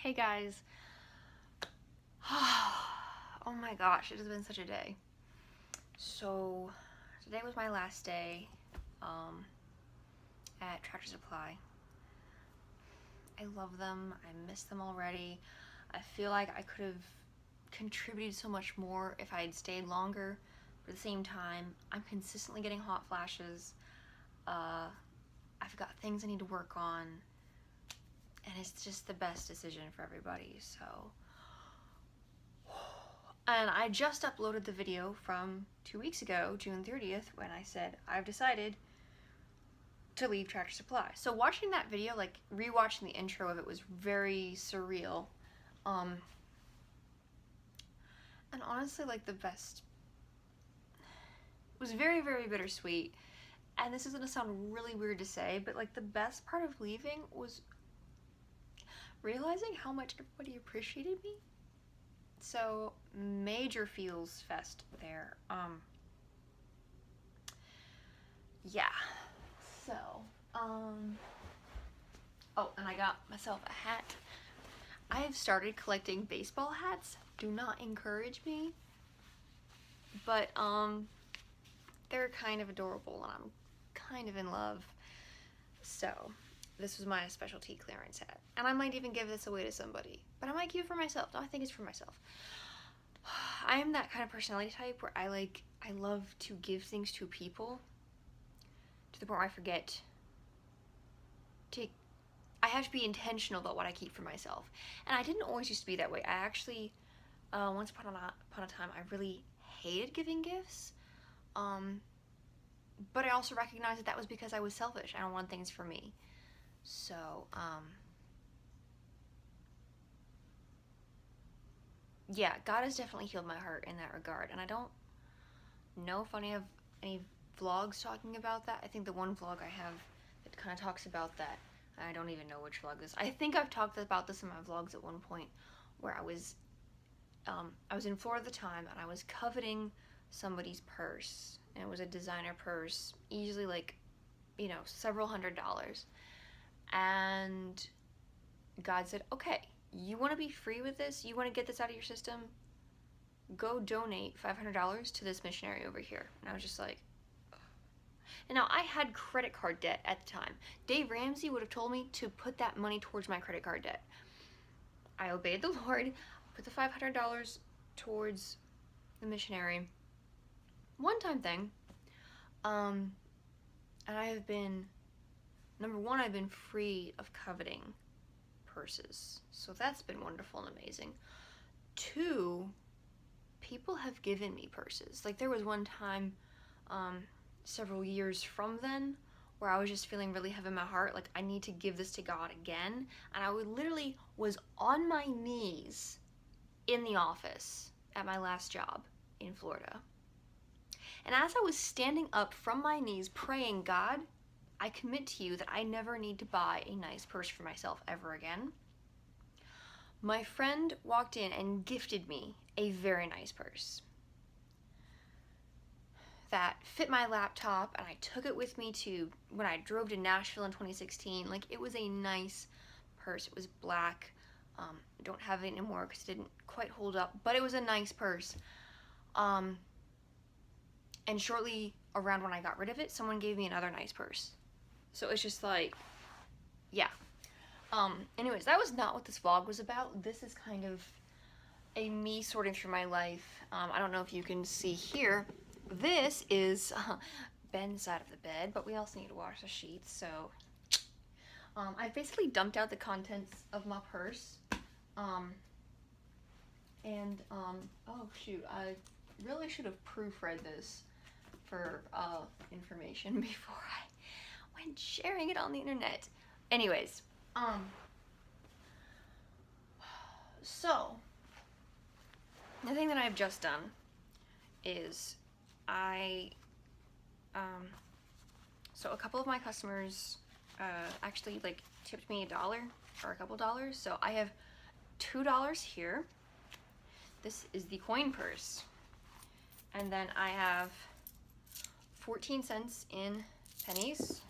Hey guys. Oh my gosh, it has been such a day. So today was my last day at Tractor Supply. I love them. I miss them already. I feel like I could have contributed so much more if I had stayed longer. But at the same time, I'm consistently getting hot flashes. I've got things I need to work on. And it's just the best decision for everybody, so. And I just uploaded the video from 2 weeks ago, June 30th, when I said I've decided to leave Tractor Supply. So watching that video, like rewatching the intro of it, was very surreal. And honestly, like the best, it was very, very bittersweet. And this is gonna sound really weird to say, but like the best part of leaving was realizing how much everybody appreciated me. So major feels fest there. Yeah. So, oh, and I got myself a hat. I have started collecting baseball hats. Do not encourage me. But, they're kind of adorable and I'm kind of in love. So, this was my specialty clearance hat. And I might even give this away to somebody. But I might keep it for myself. No, I think it's for myself. I am that kind of personality type where I love to give things to people to the point where I forget to, I have to be intentional about what I keep for myself. And I didn't always used to be that way. I actually, once upon a time, I really hated giving gifts. But I also recognized that was because I was selfish. I don't want things for me. So, yeah, God has definitely healed my heart in that regard. And I don't know if any of any vlogs talking about that. I think the one vlog I have that kind of talks about that. I don't even know which vlog this. I think I've talked about this in my vlogs at one point, where I was in Florida at the time, and I was coveting somebody's purse, and it was a designer purse, easily like, several $100s. And God said, okay, you want to be free with this? You want to get this out of your system? Go donate $500 to this missionary over here. And I was just like, ugh. And now I had credit card debt at the time. Dave Ramsey would have told me to put that money towards my credit card debt. I obeyed the Lord, put the $500 towards the missionary. One-time thing. And I have been, number one, I've been free of coveting purses. So that's been wonderful and amazing. Two, people have given me purses. Like there was one time, several years from then, where I was just feeling really heavy in my heart, like I need to give this to God again. And I literally was on my knees in the office at my last job in Florida. And as I was standing up from my knees praying, God, I commit to you that I never need to buy a nice purse for myself ever again, my friend walked in and gifted me a very nice purse that fit my laptop, and I took it with me to when I drove to Nashville in 2016. Like, it was a nice purse. It was black. I don't have it anymore because it didn't quite hold up, but it was a nice purse. And shortly around when I got rid of it, someone gave me another nice purse. So it's just like, yeah. Anyways, that was not what this vlog was about. This is kind of a me sorting through my life. I don't know if you can see here. This is Ben's side of the bed, but we also need to wash the sheets, so I've basically dumped out the contents of my purse. Oh shoot, I really should have proofread this for information before I went sharing it on the internet. Anyways, so the thing that I've just done is so a couple of my customers actually like tipped me $1 or a couple dollars, so I have $2 here. This is the coin purse, and then I have 14 cents in pennies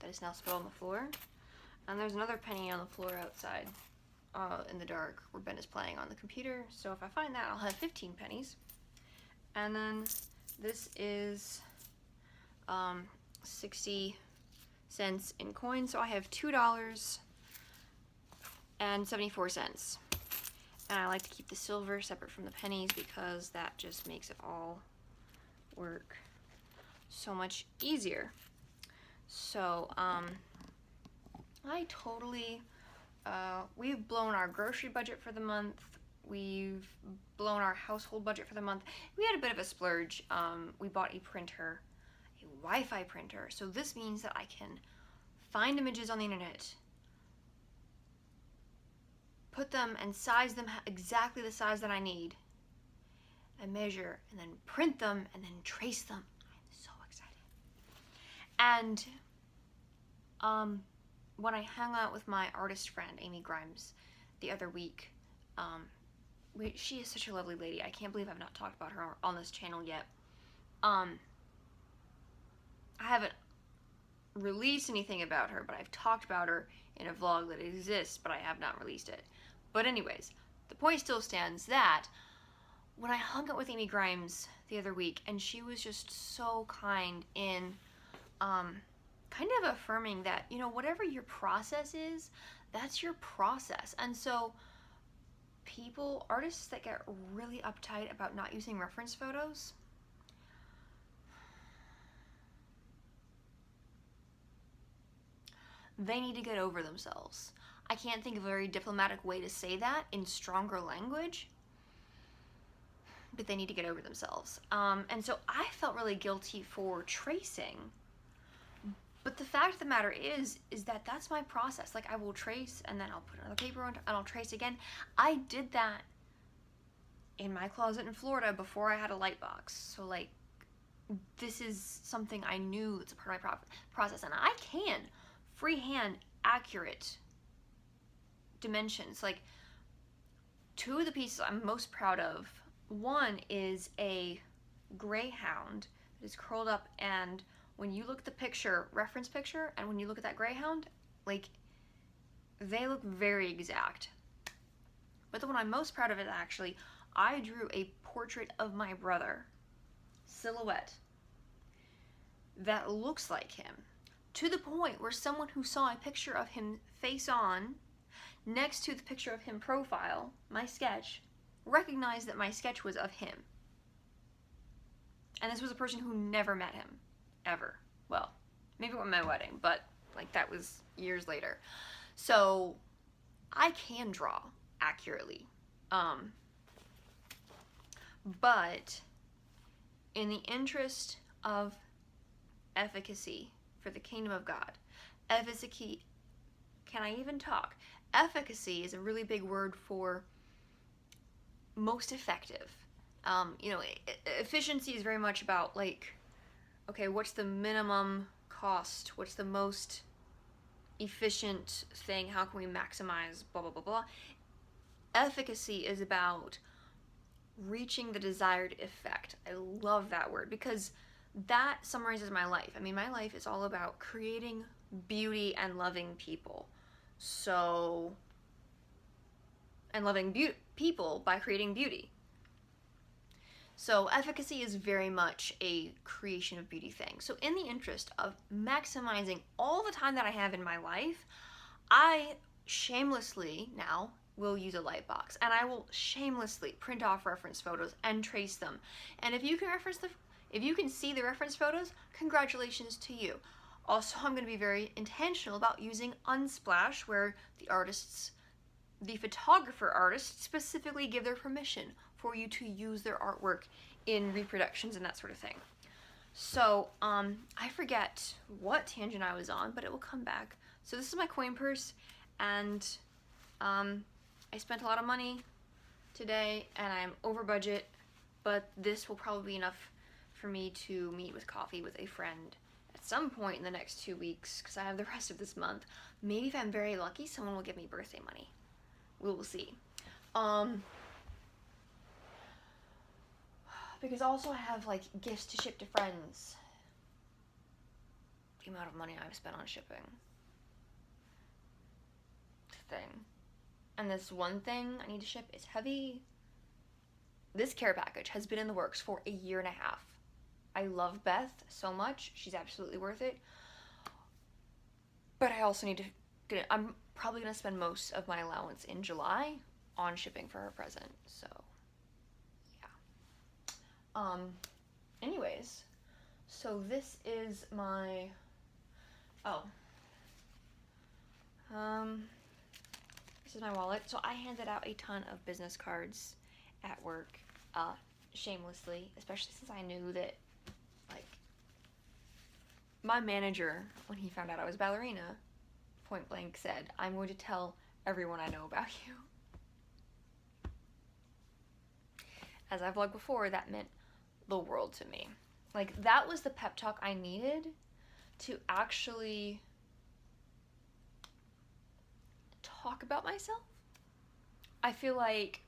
that is now spilled on the floor, and there's another penny on the floor outside. in the dark where Ben is playing on the computer. So if I find that, I'll have 15 pennies. And then this is 60 cents in coins. So I have $2.74. And I like to keep the silver separate from the pennies because that just makes it all work so much easier. So I totally, we've blown our grocery budget for the month. We've blown our household budget for the month. We had a bit of a splurge. We bought a printer, a Wi-Fi printer. So this means that I can find images on the internet, put them and size them exactly the size that I need, and measure, and then print them, and then trace them. I'm so excited. And when I hung out with my artist friend, Amy Grimes, the other week, she is such a lovely lady. I can't believe I've not talked about her on this channel yet. I haven't released anything about her, but I've talked about her in a vlog that exists, but I have not released it. But anyways, the point still stands that when I hung out with Amy Grimes the other week, and she was just so kind in kind of affirming that, you know, whatever your process is, that's your process. And so artists that get really uptight about not using reference photos, they need to get over themselves. I can't think of a very diplomatic way to say that in stronger language, but they need to get over themselves. And so I felt really guilty for tracing. But the fact of the matter is that that's my process. Like, I will trace, and then I'll put another paper on, and I'll trace again. I did that in my closet in Florida before I had a light box. So, like, this is something I knew that's a part of my process. And I can freehand accurate dimensions. Like, two of the pieces I'm most proud of, one is a greyhound that is curled up, and when you look at the picture, reference picture, and when you look at that greyhound, like, they look very exact. But the one I'm most proud of is actually, I drew a portrait of my brother, silhouette, that looks like him, to the point where someone who saw a picture of him face on next to the picture of him profile, my sketch, recognized that my sketch was of him. And this was a person who never met him, ever. Well, maybe at my wedding, but like, that was years later. So I can draw accurately. But in the interest of efficacy for the kingdom of God, efficacy, can I even talk? Efficacy is a really big word for most effective. You know, efficiency is very much about, like, okay, what's the minimum cost? What's the most efficient thing? How can we maximize blah, blah, blah, blah. Efficacy is about reaching the desired effect. I love that word because that summarizes my life. I mean, my life is all about creating beauty and loving people. So, and loving people by creating beauty. So efficacy is very much a creation of beauty thing. So in the interest of maximizing all the time that I have in my life, I shamelessly now will use a light box, and I will shamelessly print off reference photos and trace them. And if you can see the reference photos, congratulations to you. Also, I'm going to be very intentional about using Unsplash, where the photographer artists specifically give their permission for you to use their artwork in reproductions and that sort of thing. So, I forget what tangent I was on, but it will come back. So this is my coin purse, and I spent a lot of money today, and I'm over budget, but this will probably be enough for me to meet with coffee with a friend at some point in the next 2 weeks, because I have the rest of this month. Maybe if I'm very lucky, someone will give me birthday money. We will see. Because also I have, like, gifts to ship to friends. The amount of money I've spent on shipping. Thing. and this one thing I need to ship is heavy. This care package has been in the works for a year and a half. I love Beth so much. She's absolutely worth it. But I also need to, I'm probably going to spend most of my allowance in July on shipping for her present. So, yeah. Anyways, so this is my, this is my wallet. So I handed out a ton of business cards at work, shamelessly, especially since I knew that, like, my manager, when he found out I was a ballerina, point blank said, I'm going to tell everyone I know about you. As I vlogged before, that meant the world to me. Like, that was the pep talk I needed to actually talk about myself. I feel like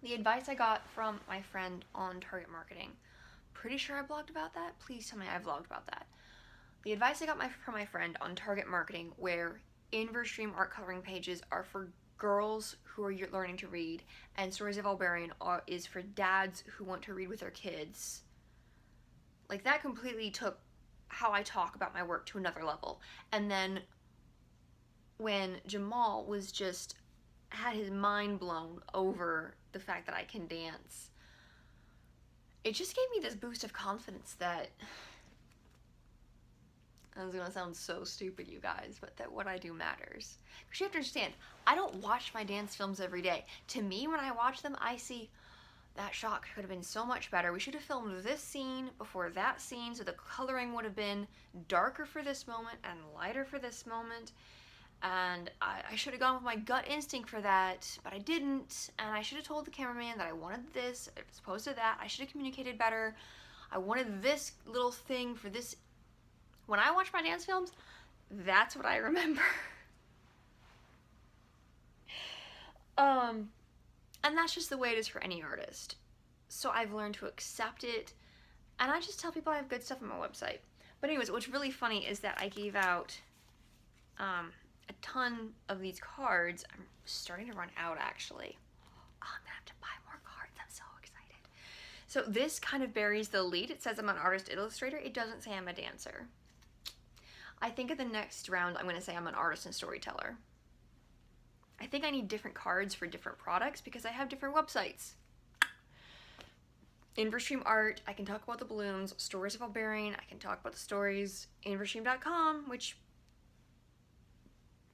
the advice I got from my friend on Target Marketing, pretty sure I vlogged about that. Please tell me I vlogged about that. The advice I got from my friend on Target Marketing, where Inverse Dream art coloring pages are for girls who are learning to read, and Stories of Albarian is for dads who want to read with their kids. Like, that completely took how I talk about my work to another level. And then when Jamal was just had his mind blown over the fact that I can dance, it just gave me this boost of confidence that, this is gonna sound so stupid, you guys, but that what I do matters. Because you have to understand, I don't watch my dance films every day. To me, when I watch them, I see that shot could have been so much better. We should have filmed this scene before that scene, so the coloring would have been darker for this moment and lighter for this moment. And I should have gone with my gut instinct for that, but I didn't. And I should have told the cameraman that I wanted this as opposed to that. I should have communicated better. I wanted this little thing for this. When I watch my dance films, that's what I remember. And that's just the way it is for any artist. So I've learned to accept it, and I just tell people I have good stuff on my website. But anyways, what's really funny is that I gave out a ton of these cards. I'm starting to run out, actually. Oh, I'm gonna have to buy more cards. I'm so excited. So this kind of buries the lead. It says I'm an artist illustrator. It doesn't say I'm a dancer. I think at the next round, I'm gonna say I'm an artist and storyteller. I think I need different cards for different products because I have different websites. Inverse Dream Art, I can talk about the balloons. Stories of Albarian, I can talk about the stories. InverseDream.com, which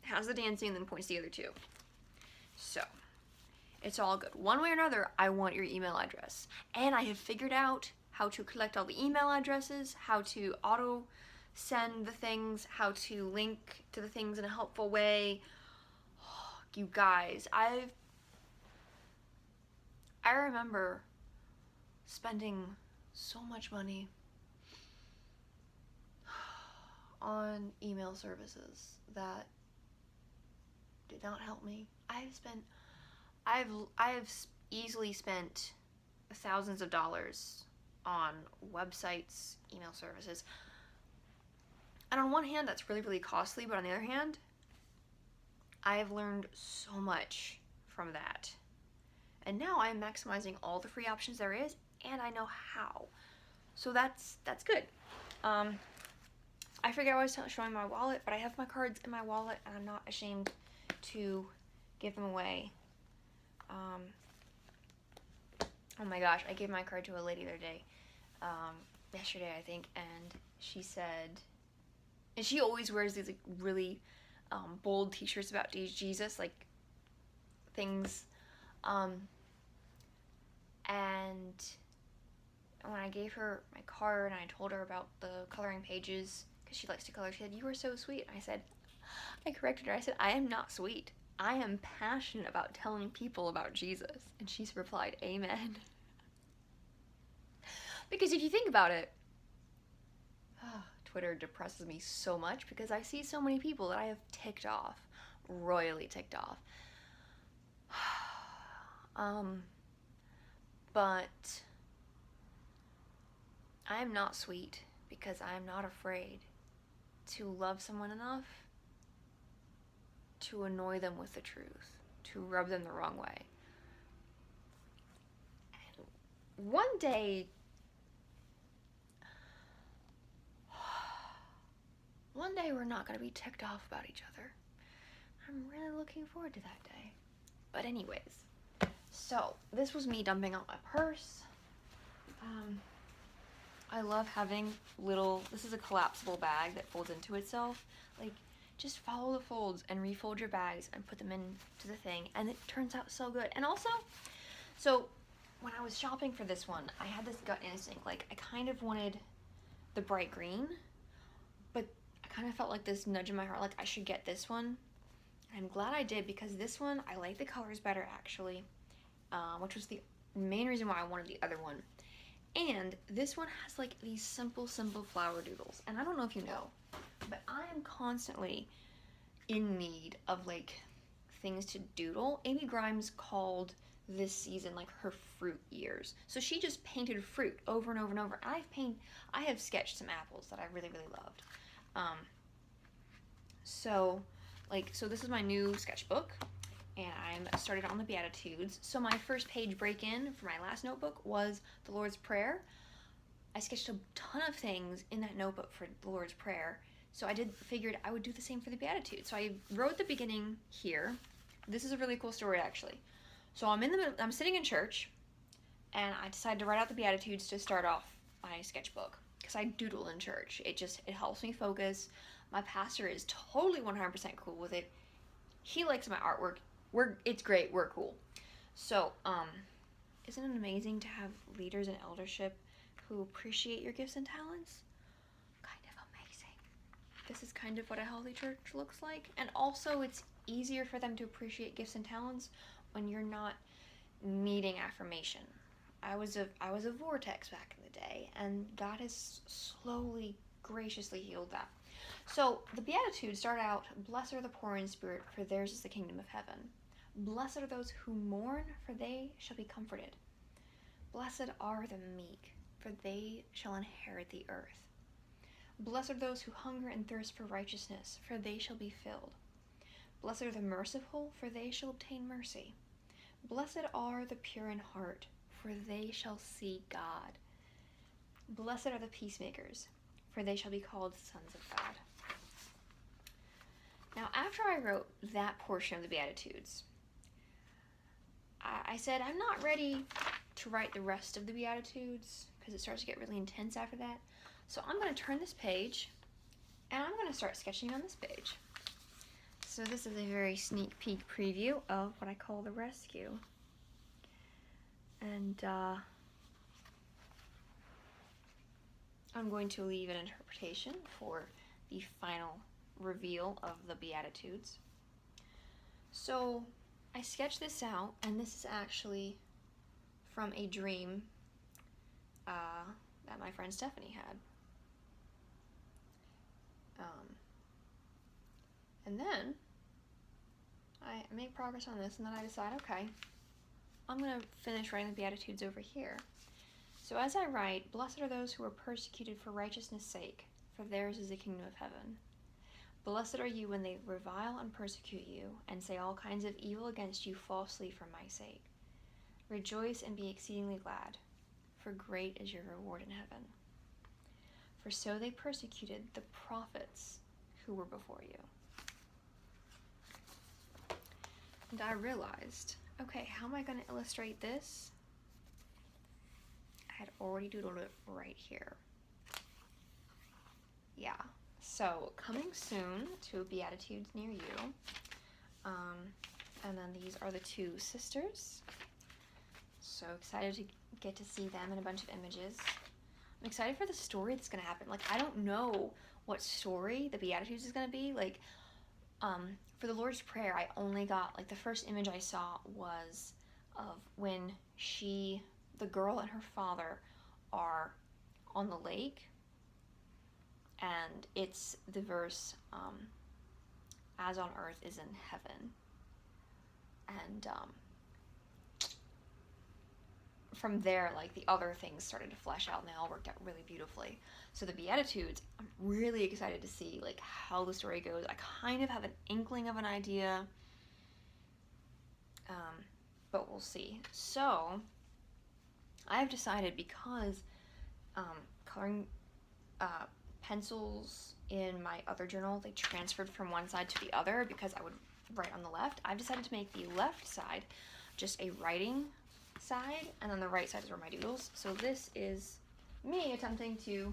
has the dancing and then points to the other two. So, it's all good. One way or another, I want your email address. And I have figured out how to collect all the email addresses, how to auto send the things, how to link to the things in a helpful way. Oh, you guys, I remember spending so much money on email services that did not help me. I have easily spent thousands of dollars on websites, email services. And on one hand, that's really, really costly, but on the other hand, I have learned so much from that. And now I'm maximizing all the free options there is, and I know how. So that's good. I forget I was showing my wallet, but I have my cards in my wallet, and I'm not ashamed to give them away. Oh my gosh, I gave my card to a lady the other day, yesterday I think, and she said, and she always wears these like really bold t-shirts about Jesus, like things, and when I gave her my card and I told her about the coloring pages, because she likes to color, she said, "You are so sweet." And I corrected her. I said, "I am not sweet. I am passionate about telling people about Jesus." And she's replied, "Amen." Because if you think about it, Twitter depresses me so much because I see so many people that I have ticked off, royally ticked off. But I am not sweet because I am not afraid to love someone enough to annoy them with the truth, to rub them the wrong way. And one day we're not going to be ticked off about each other. I'm really looking forward to that day. But anyways, so this was me dumping out my purse. I love having this is a collapsible bag that folds into itself. Like, just follow the folds and refold your bags and put them into the thing, and it turns out so good. And also, so when I was shopping for this one, I had this gut instinct. Like, I kind of wanted the bright green, but I kind of felt like this nudge in my heart, like I should get this one. And I'm glad I did, because this one, I like the colors better, actually, which was the main reason why I wanted the other one. And this one has like these simple flower doodles. And I don't know if you know, but I am constantly in need of like things to doodle. Amy Grimes called this season like her fruit years. So she just painted fruit over and over and over. I have sketched some apples that I really loved. So this is my new sketchbook, and I'm started on the Beatitudes. So my first page break-in for my last notebook was the Lord's Prayer. I sketched a ton of things in that notebook for the Lord's Prayer. So figured I would do the same for the Beatitudes. So I wrote the beginning here. This is a really cool story, actually. So I'm sitting in church, and I decided to write out the Beatitudes to start off my sketchbook, because I doodle in church. It helps me focus. My pastor is totally 100% cool with it. He likes my artwork. It's great. We're cool. So, isn't it amazing to have leaders in eldership who appreciate your gifts and talents? Kind of amazing. This is kind of what a healthy church looks like. And also, it's easier for them to appreciate gifts and talents when you're not needing affirmation. I was a vortex back in the day, and God has slowly, graciously healed that. So the Beatitudes start out, "Blessed are the poor in spirit, for theirs is the kingdom of heaven. Blessed are those who mourn, for they shall be comforted. Blessed are the meek, for they shall inherit the earth. Blessed are those who hunger and thirst for righteousness, for they shall be filled. Blessed are the merciful, for they shall obtain mercy. Blessed are the pure in heart, for they shall see God. Blessed are the peacemakers, for they shall be called sons of God." Now, after I wrote that portion of the Beatitudes, I said I'm not ready to write the rest of the Beatitudes, because it starts to get really intense after that. So I'm going to turn this page, and I'm going to start sketching on this page. So this is a very sneak peek preview of what I call the rescue. And I'm going to leave an interpretation for the final reveal of the Beatitudes. So I sketched this out, and this is actually from a dream that my friend Stephanie had. And then I make progress on this, and then I decide, okay, I'm going to finish writing the Beatitudes over here. So as I write, "Blessed are those who are persecuted for righteousness' sake, for theirs is the kingdom of heaven. Blessed are you when they revile and persecute you, and say all kinds of evil against you falsely for my sake. Rejoice and be exceedingly glad, for great is your reward in heaven. For so they persecuted the prophets who were before you." And I realized, okay, how am I going to illustrate this? I had already doodled it right here. Yeah, so coming soon to Beatitudes near you. And then these are the two sisters. So excited to get to see them in a bunch of images. I'm excited for the story that's going to happen. Like, I don't know what story the Beatitudes is going to be. Like, for the Lord's Prayer, I only got, like, the first image I saw was of when the girl and her father are on the lake, and it's the verse, "As on earth is in heaven." And from there, like, the other things started to flesh out, and they all worked out really beautifully. So the Beatitudes, I'm really excited to see, like, how the story goes. I kind of have an inkling of an idea. but we'll see. So I've decided, because coloring pencils in my other journal, they transferred from one side to the other because I would write on the left. I've decided to make the left side just a writing side, and then the right side is where my doodles. So this is me attempting to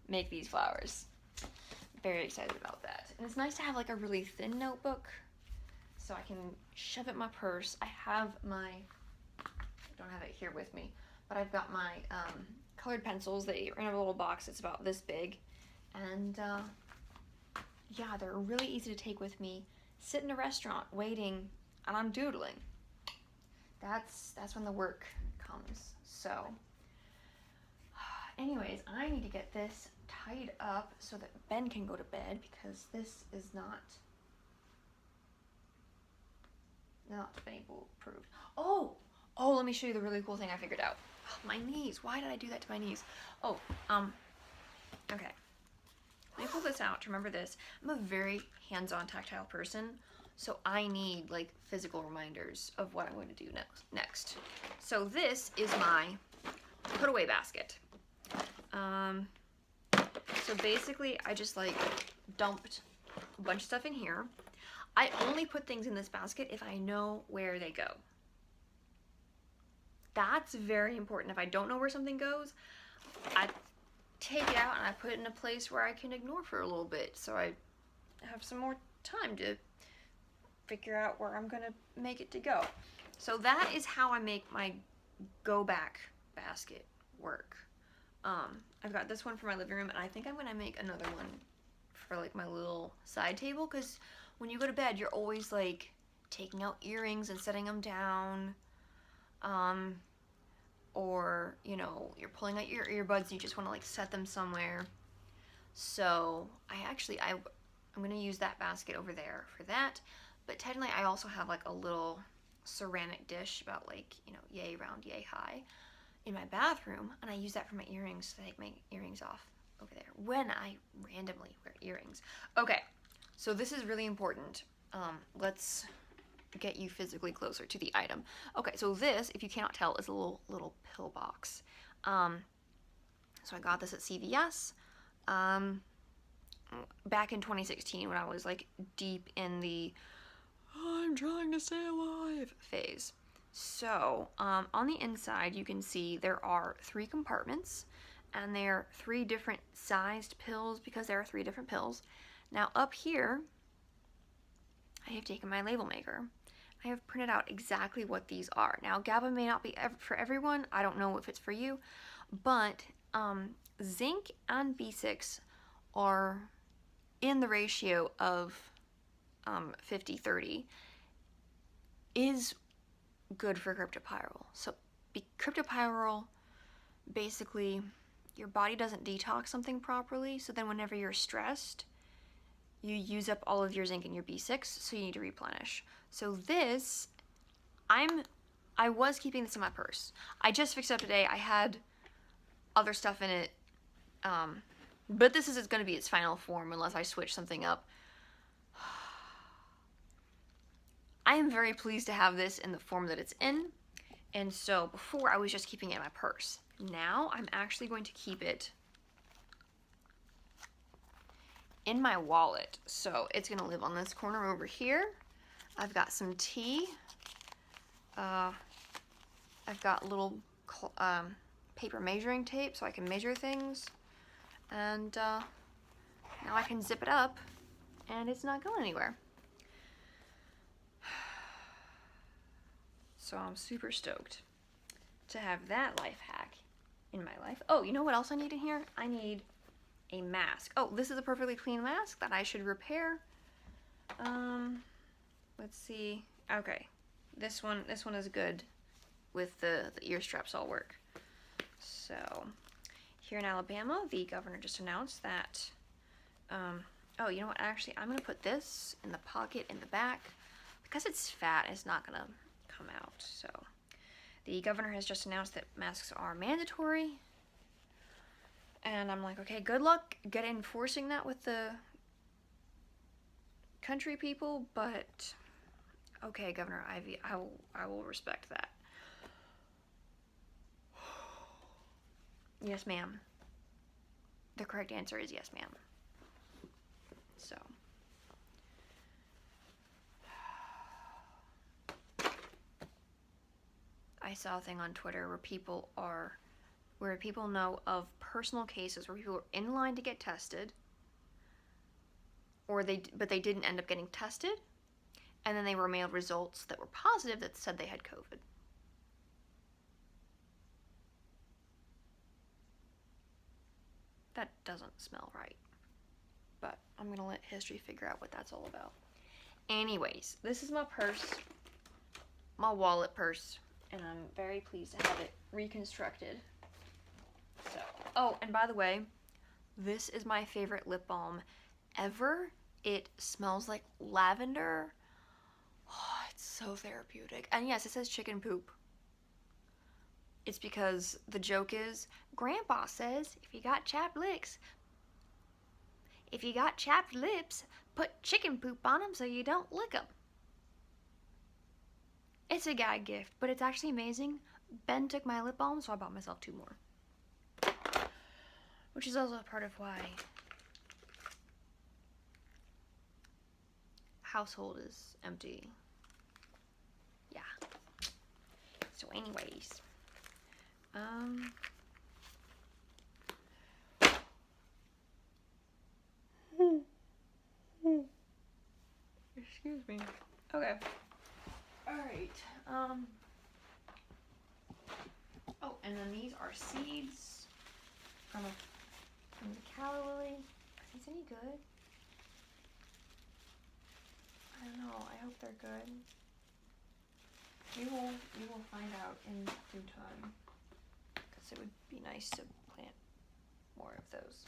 make these flowers. Very excited about that. And it's nice to have like a really thin notebook so I can shove it in my purse. I don't have it here with me, but I've got my colored pencils. They are in a little box that's about this big, and yeah, they're really easy to take with me. Sit in a restaurant waiting, and I'm doodling. That's when the work comes. So anyways, I need to get this tied up so that Ben can go to bed, because this is not foolproof. Oh, let me show you the really cool thing I figured out. Oh, my knees. Why did I do that to my knees? Oh, okay. Let me pull this out to remember this. I'm a very hands-on tactile person, so I need like physical reminders of what I'm going to do next. So this is my put away basket. So basically I just like dumped a bunch of stuff in here. I only put things in this basket if I know where they go. That's very important. If I don't know where something goes, I take it out and I put it in a place where I can ignore for a little bit, so I have some more time to figure out where I'm gonna make it to go. So that is how I make my go back basket work. I've got this one for my living room, and I think I'm gonna make another one for like my little side table, because when you go to bed, you're always like taking out earrings and setting them down, or you know, you're pulling out your earbuds and you just want to like set them somewhere. So I'm gonna use that basket over there for that. But technically I also have like a little ceramic dish about like, you know, yay round, yay high in my bathroom, and I use that for my earrings to take my earrings off over there when I randomly wear earrings. Okay, so this is really important. Let's get you physically closer to the item. Okay, so this, if you cannot tell, is a little pill box. So I got this at CVS back in 2016 when I was like deep in the I'm trying to stay alive phase. So on the inside you can see there are 3 compartments, and they're 3 different sized pills because there are 3 different pills. Now up here I have taken my label maker. I have printed out exactly what these are. Now GABA may not be for everyone. I don't know if it's for you, but zinc and B6 are in the ratio of 50-30 is good for cryptopyrrole. So cryptopyrrole, basically your body doesn't detox something properly, so then whenever you're stressed, you use up all of your zinc and your B6, so you need to replenish. So this, I was keeping this in my purse. I just fixed it up today. I had other stuff in it, but this is going to be its final form unless I switch something up. I am very pleased to have this in the form that it's in, and so before I was just keeping it in my purse. Now I'm actually going to keep it in my wallet. So it's gonna live on this corner over here. I've got some tea. I've got little paper measuring tape so I can measure things. And now I can zip it up and it's not going anywhere. So I'm super stoked to have that life hack in my life. Oh, you know what else I need in here? I need a mask. Oh, this is a perfectly clean mask that I should repair. Let's see. Okay, this one is good with the ear straps all work. So here in Alabama, the governor just announced that oh, you know what, actually I'm gonna put this in the pocket in the back because it's fat, it's not gonna come out. So the governor has just announced that masks are mandatory. And I'm like, okay, good luck enforcing that with the country people, but Okay, Governor Ivy, I will respect that. Yes, ma'am. The correct answer is yes, ma'am. So. I saw a thing on Twitter where people know of personal cases where people were in line to get tested, but they didn't end up getting tested, and then they were mailed results that were positive that said they had COVID. That doesn't smell right. But I'm gonna let history figure out what that's all about. Anyways, this is my purse, my wallet purse, and I'm very pleased to have it reconstructed. So, oh, and by the way, this is my favorite lip balm ever. It smells like lavender. Oh, it's so therapeutic. And yes, it says chicken poop. It's because the joke is, Grandpa says if you got chapped lips, put chicken poop on them so you don't lick them. It's a gag gift, but it's actually amazing. Ben took my lip balm, so I bought myself 2 more. Which is also a part of why household is empty. Yeah. So anyways. Excuse me. Okay. Alright. Oh, and then these are seeds from the calla lily. Are these any good? I don't know. I hope they're good. We will find out in due time. Because it would be nice to plant more of those.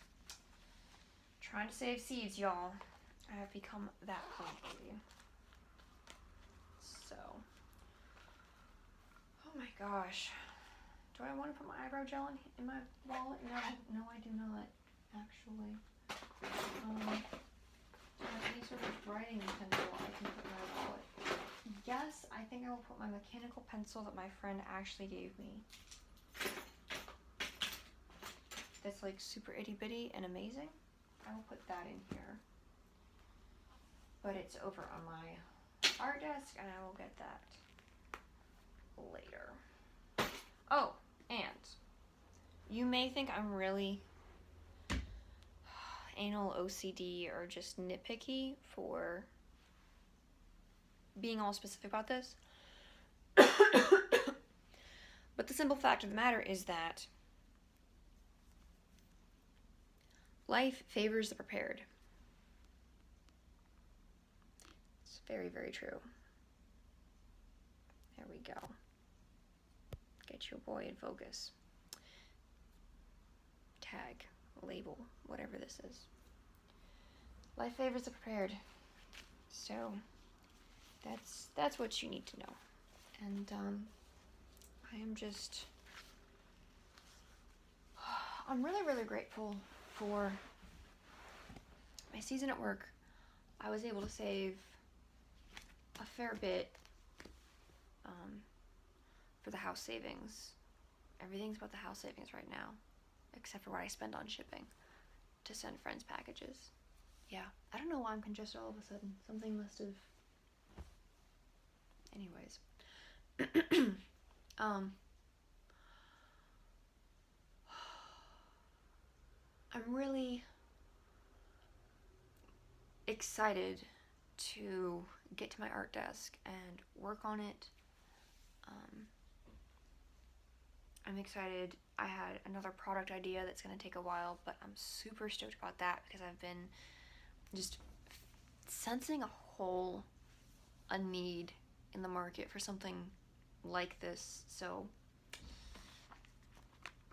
Trying to save seeds, y'all. I have become that plant lady. So. Oh my gosh. Do I want to put my eyebrow gel in my wallet? No, I do not, actually. Do I have any sort of writing pencil I can put in my wallet? Yes, I think I will put my mechanical pencil that my friend Ashley gave me. That's like super itty bitty and amazing. I will put that in here. But it's over on my art desk, and I will get that later. Oh, and you may think I'm really anal OCD or just nitpicky for being all specific about this. But the simple fact of the matter is that life favors the prepared. It's very, very true. There we go. Get your boy in focus. Tag, label, whatever this is. Life favors the prepared. So that's what you need to know. And I am just I'm really, really grateful for my season at work. I was able to save a fair bit for the house savings. Everything's about the house savings right now, except for what I spend on shipping to send friends packages. Yeah, I don't know why I'm congested all of a sudden. Something must have... Anyways. I'm really excited to get to my art desk and work on it. I'm excited. I had another product idea that's going to take a while, but I'm super stoked about that because I've been just sensing a need in the market for something like this. So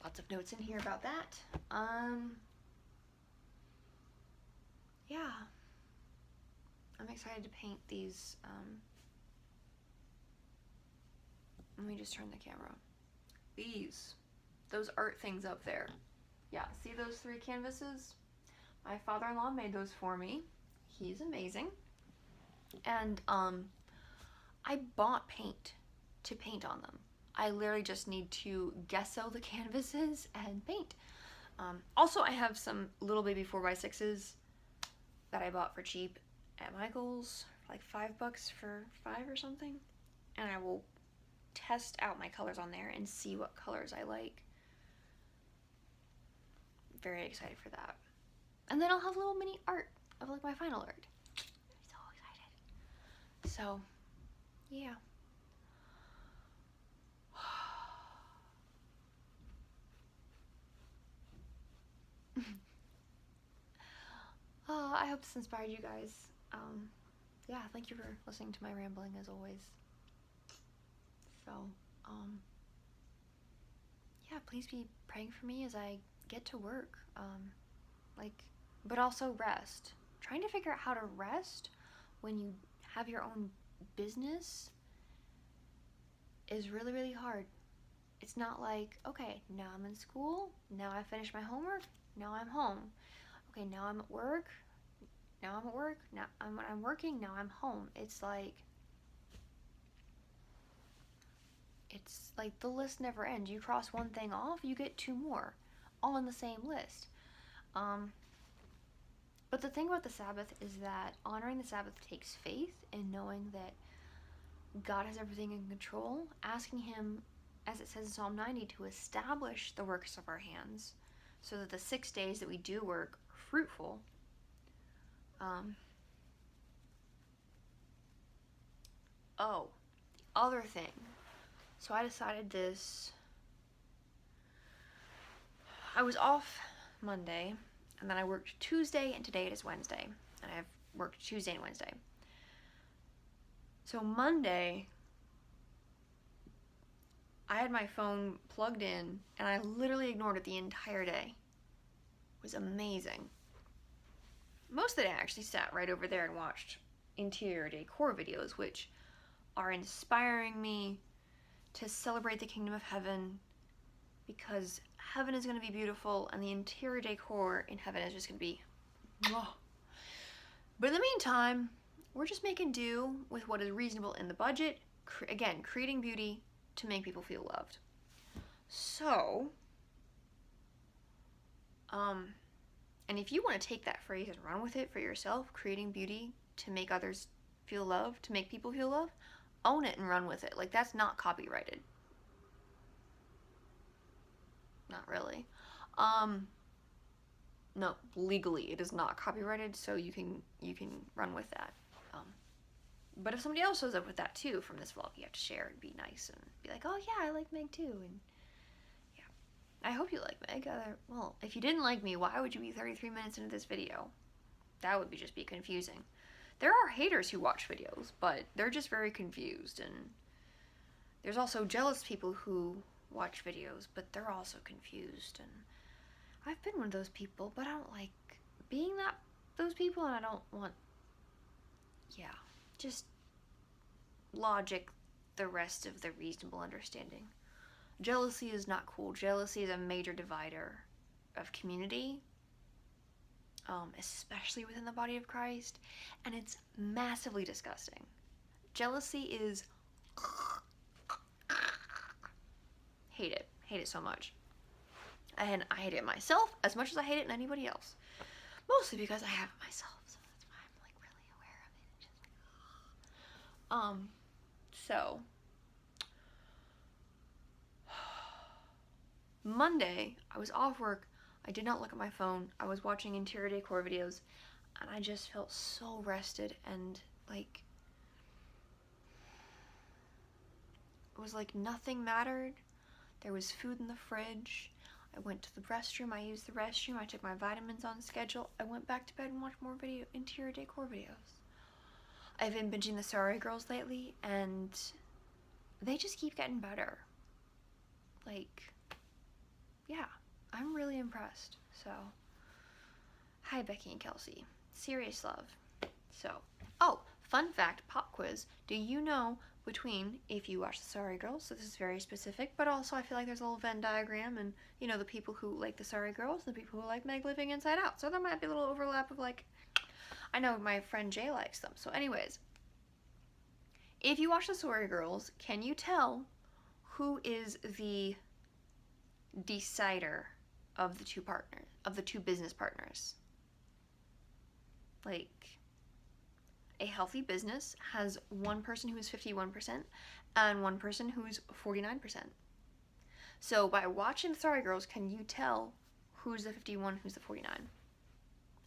lots of notes in here about that. Yeah. I'm excited to paint these. Let me just turn the camera. Those art things up there. Yeah, see those 3 canvases? My father-in-law made those for me. He's amazing. And I bought paint to paint on them. I literally just need to gesso the canvases and paint. Also, I have some little baby 4x6s that I bought for cheap at Michael's, like $5 for 5 or something. And I will test out my colors on there and see what colors I like. Very excited for that. And then I'll have little mini art of like my final art. I'm so excited. So, yeah. I hope this inspired you guys. Yeah, thank you for listening to my rambling as always. So, yeah, please be praying for me as I get to work. But also rest. Trying to figure out how to rest when you have your own business is really, really hard. It's not like, okay, now I'm in school, now I finished my homework, now I'm home. Okay, now I'm at work, now I'm working, now I'm home. It's like the list never ends. You cross one thing off, you get 2 more, all on the same list. But the thing about the Sabbath is that honoring the Sabbath takes faith in knowing that God has everything in control, asking Him, as it says in Psalm 90, to establish the works of our hands so that the 6 days that we do work are fruitful. The other thing. So I decided this. I was off Monday, and then I worked Tuesday, and today it is Wednesday. And I've worked Tuesday and Wednesday. So Monday, I had my phone plugged in, and I literally ignored it the entire day. It was amazing. Most of the day, I actually sat right over there and watched interior decor videos, which are inspiring me to celebrate the kingdom of heaven, because heaven is going to be beautiful, and the interior decor in heaven is just going to be mwah. But in the meantime, we're just making do with what is reasonable in the budget. Again, creating beauty to make people feel loved. So, and if you want to take that phrase and run with it for yourself, creating beauty to make others feel loved, to make people feel loved, own it and run with it. Like, that's not copyrighted. Not really. No, legally it is not copyrighted, so you can run with that. But if somebody else shows up with that too from this vlog, you have to share and be nice and be like, oh yeah, I like Meg too, and yeah. I hope you like Meg. Well, if you didn't like me, why would you be 33 minutes into this video? That would just be confusing. There are haters who watch videos, but they're just very confused, and there's also jealous people who watch videos, but they're also confused, and I've been one of those people, but I don't like being those people, and I don't want, just logic the rest of the reasonable understanding. Jealousy is not cool. Jealousy is a major divider of community, especially within the body of Christ, and it's massively disgusting. Jealousy is hate it so much, and I hate it myself as much as I hate it in anybody else, mostly because I have it myself, so that's why I'm like really aware of it. It's just like so Monday I was off work. I did not look at my phone. I was watching interior decor videos, and I just felt so rested, and like it was like nothing mattered. There was food in the fridge. I went to the restroom. I used the restroom. I took my vitamins on schedule. I went back to bed and watched more interior decor videos. I've been binging the Sorry Girls lately, and they just keep getting better. Like, yeah, I'm really impressed. So, hi Becky and Kelsey. Serious love. So, fun fact, pop quiz. Do you know between, if you watch the Sorry Girls, so this is very specific, but also I feel like there's a little Venn diagram, and you know, the people who like the Sorry Girls, the people who like Meg Living Inside Out. So there might be a little overlap of like, I know my friend Jay likes them. So anyways, If you watch the Sorry Girls, can you tell who is the decider of the two partners, of the two business partners? Like, a healthy business has one person who's 51% and one person who's 49%. So by watching the Sorry Girls, can you tell who's the 51, who's the 49?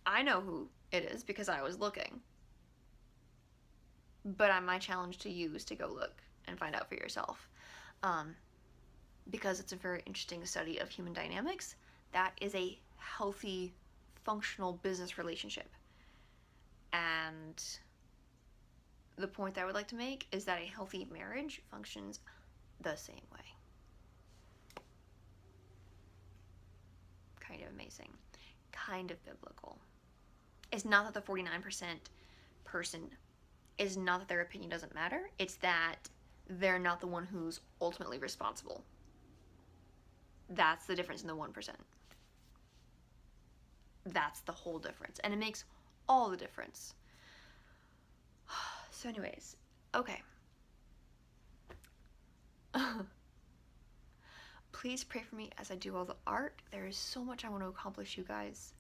I know who it is because I was looking. But my challenge to you is to go look and find out for yourself. Because it's a very interesting study of human dynamics. That is a healthy, functional business relationship. And the point that I would like to make is that a healthy marriage functions the same way. Kind of amazing. Kind of biblical. It's not that the 49% person is not that their opinion doesn't matter. It's that they're not the one who's ultimately responsible. That's the difference in the 1%. That's the whole difference. And it makes all the difference. So anyways, okay. Please pray for me as I do all the art. There is so much I want to accomplish, you guys.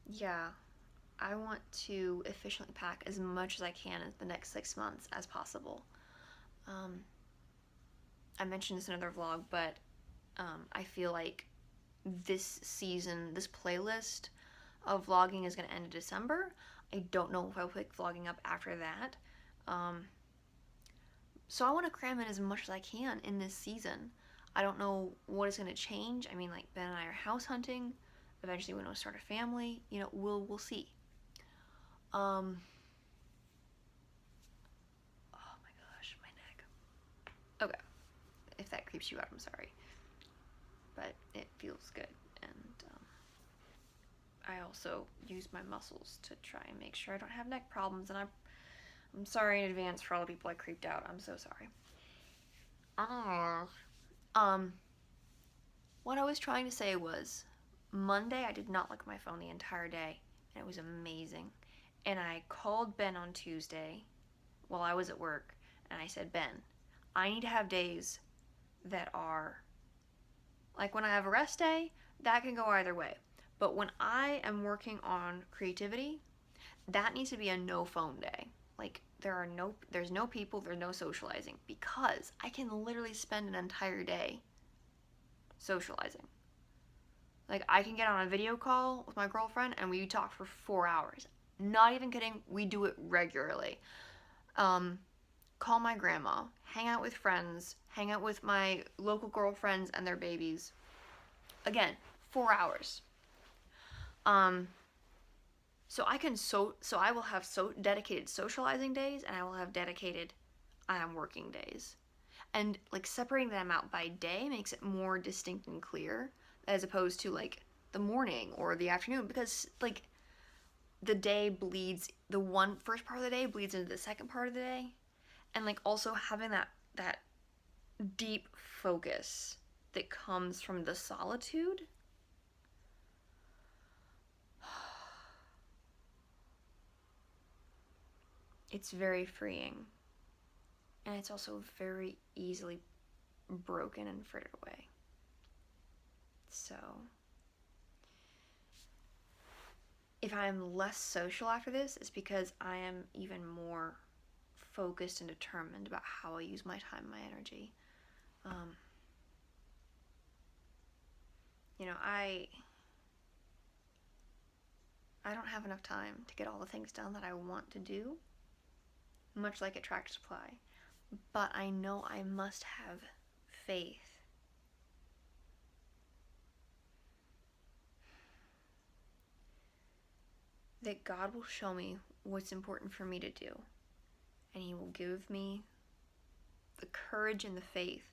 Yeah, I want to efficiently pack as much as I can in the next 6 months as possible. I mentioned this in another vlog, but I feel like this season, this playlist of vlogging is going to end in December. I don't know if I'll pick vlogging up after that. So I want to cram in as much as I can in this season. I don't know what is going to change. I mean, like, Ben and I are house hunting. Eventually we want to start a family. You know, we'll see. Oh my gosh, my neck. Okay. If that creeps you out, I'm sorry. But it feels good. And I also use my muscles to try and make sure I don't have neck problems. And I'm sorry in advance for all the people I creeped out. I'm so sorry. What I was trying to say was, Monday I did not look at my phone the entire day, and it was amazing. And I called Ben on Tuesday while I was at work, and I said, Ben, I need to have days that are, like, when I have a rest day, that can go either way. But when I am working on creativity, that needs to be a no phone day. Like, there's no people, there's no socializing, because I can literally spend an entire day socializing. Like, I can get on a video call with my girlfriend and we talk for 4 hours. Not even kidding, we do it regularly. Call my grandma, hang out with friends, hang out with my local girlfriends and their babies. Again, 4 hours. So I will have dedicated socializing days, and I will have dedicated I am working days. And, like, separating them out by day makes it more distinct and clear, as opposed to, like, the morning or the afternoon, because, like, the day bleeds, first part of the day bleeds into the second part of the day, and, like, also having that deep focus that comes from the solitude. It's very freeing. And it's also very easily broken and frittered away. So, if I'm less social after this, it's because I am even more focused and determined about how I use my time, my energy. You know, I don't have enough time to get all the things done that I want to do, much like at Tractor Supply. But I know I must have faith that God will show me what's important for me to do. And He will give me the courage and the faith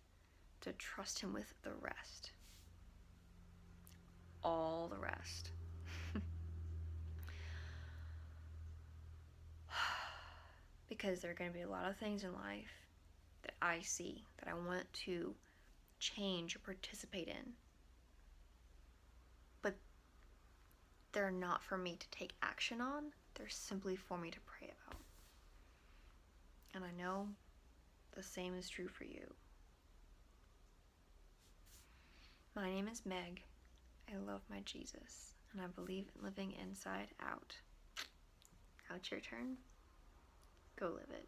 to trust Him with the rest. All the rest. Because there are going to be a lot of things in life that I see that I want to change or participate in. But they're not for me to take action on They're simply for me to pray about. And I know the same is true for you. My name is Meg. I love my Jesus, and I believe in living inside out. Now it's your turn. Go live it.